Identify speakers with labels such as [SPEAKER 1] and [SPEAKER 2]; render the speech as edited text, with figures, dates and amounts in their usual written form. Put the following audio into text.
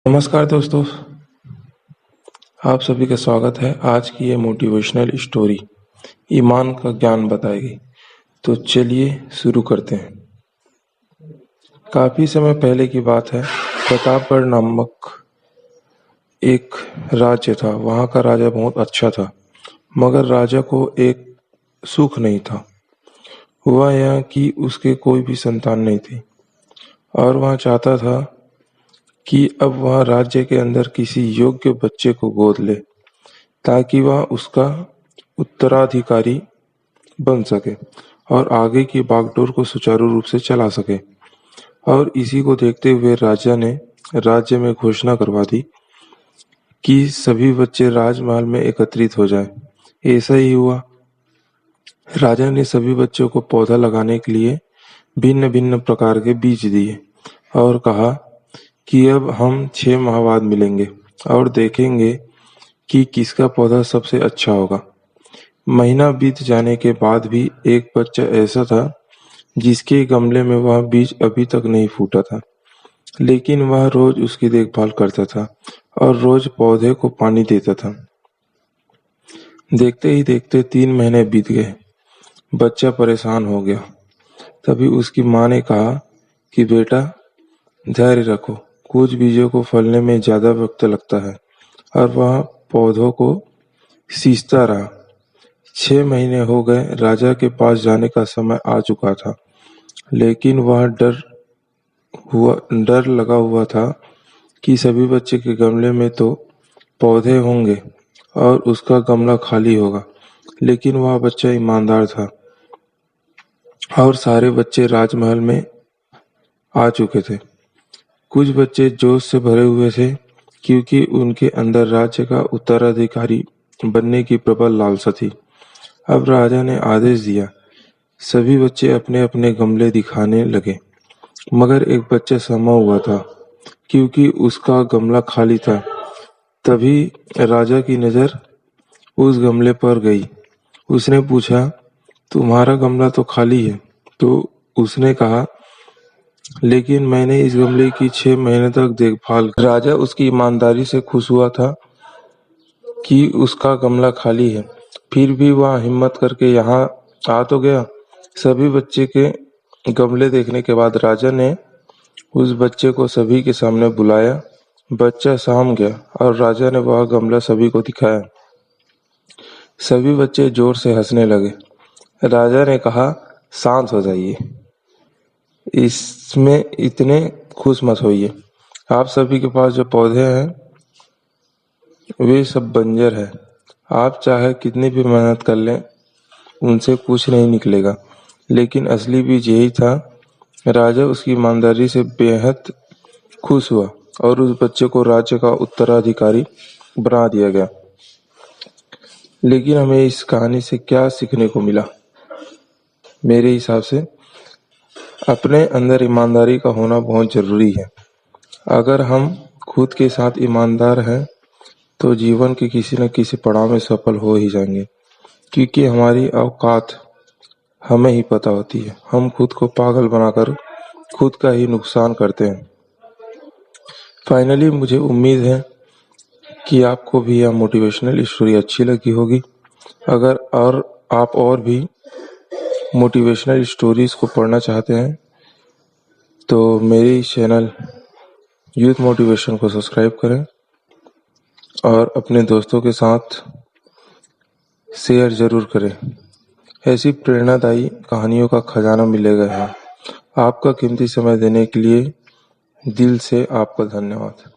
[SPEAKER 1] नमस्कार दोस्तों, आप सभी का स्वागत है। आज की ये मोटिवेशनल स्टोरी ईमान का ज्ञान बताएगी। तो चलिए शुरू करते हैं। काफी समय पहले की बात है। प्रतापगढ़ नामक एक राज्य था। वहाँ का राजा बहुत अच्छा था, मगर राजा को एक सुख नहीं था। हुआ यह कि उसके कोई भी संतान नहीं थी और वह चाहता था कि अब वह राज्य के अंदर किसी योग्य बच्चे को गोद ले, ताकि वह उसका उत्तराधिकारी बन सके और आगे की बागडोर को सुचारू रूप से चला सके। और इसी को देखते हुए राजा ने राज्य में घोषणा करवा दी कि सभी बच्चे राजमहल में एकत्रित हो जाएं। ऐसा ही हुआ। राजा ने सभी बच्चों को पौधा लगाने के लिए भिन्न भिन्न प्रकार के बीज दिए और कहा कि अब हम 6 माह बाद मिलेंगे और देखेंगे कि किसका पौधा सबसे अच्छा होगा। महीना बीत जाने के बाद भी एक बच्चा ऐसा था जिसके गमले में वह बीज अभी तक नहीं फूटा था, लेकिन वह रोज उसकी देखभाल करता था और रोज पौधे को पानी देता था। देखते ही देखते 3 महीने बीत गए। बच्चा परेशान हो गया। तभी उसकी माँ ने कहा कि बेटा, धैर्य रखो, कुछ बीजों को फलने में ज्यादा वक्त लगता है। और वह पौधों को सींचता रहा। 6 महीने हो गए। राजा के पास जाने का समय आ चुका था, लेकिन वह डर लगा हुआ था कि सभी बच्चे के गमले में तो पौधे होंगे और उसका गमला खाली होगा। लेकिन वह बच्चा ईमानदार था और सारे बच्चे राजमहल में आ चुके थे। कुछ बच्चे जोश से भरे हुए थे, क्योंकि उनके अंदर राज्य का उत्तराधिकारी बनने की प्रबल लालसा थी। अब राजा ने आदेश दिया। सभी बच्चे अपने अपने गमले दिखाने लगे, मगर एक बच्चा समा हुआ था, क्योंकि उसका गमला खाली था। तभी राजा की नजर उस गमले पर गई। उसने पूछा, तुम्हारा गमला तो खाली है। तो उसने कहा, लेकिन मैंने इस गमले की 6 महीने तक देखभाल। राजा उसकी ईमानदारी से खुश हुआ था कि उसका गमला खाली है। फिर भी वह हिम्मत करके यहाँ आ तो गया। सभी बच्चे के गमले देखने के बाद राजा ने उस बच्चे को सभी के सामने बुलाया। बच्चा साम गया और राजा ने वह गमला सभी को दिखाया। सभी बच्चे जोर से हंसने लगे। राजा ने कहा, शांत हो जाइए, इसमें इतने खुश मत होइए। आप सभी के पास जो पौधे हैं वे सब बंजर है। आप चाहे कितनी भी मेहनत कर लें, उनसे कुछ नहीं निकलेगा। लेकिन असली बीज यही था। राजा उसकी ईमानदारी से बेहद खुश हुआ और उस बच्चे को राज्य का उत्तराधिकारी बना दिया गया। लेकिन हमें इस कहानी से क्या सीखने को मिला? मेरे हिसाब से अपने अंदर ईमानदारी का होना बहुत जरूरी है। अगर हम खुद के साथ ईमानदार हैं तो जीवन के किसी न किसी पड़ाव में सफल हो ही जाएंगे, क्योंकि हमारी औकात हमें ही पता होती है। हम खुद को पागल बनाकर खुद का ही नुकसान करते हैं। फाइनली मुझे उम्मीद है कि आपको भी यह मोटिवेशनल स्टोरी अच्छी लगी होगी। अगर और आप और भी मोटिवेशनल स्टोरीज को पढ़ना चाहते हैं तो मेरे इस चैनल यूथ मोटिवेशन को सब्सक्राइब करें और अपने दोस्तों के साथ शेयर जरूर करें। ऐसी प्रेरणादायी कहानियों का खजाना मिलेगा यहाँ। आपका कीमती समय देने के लिए दिल से आपका धन्यवाद।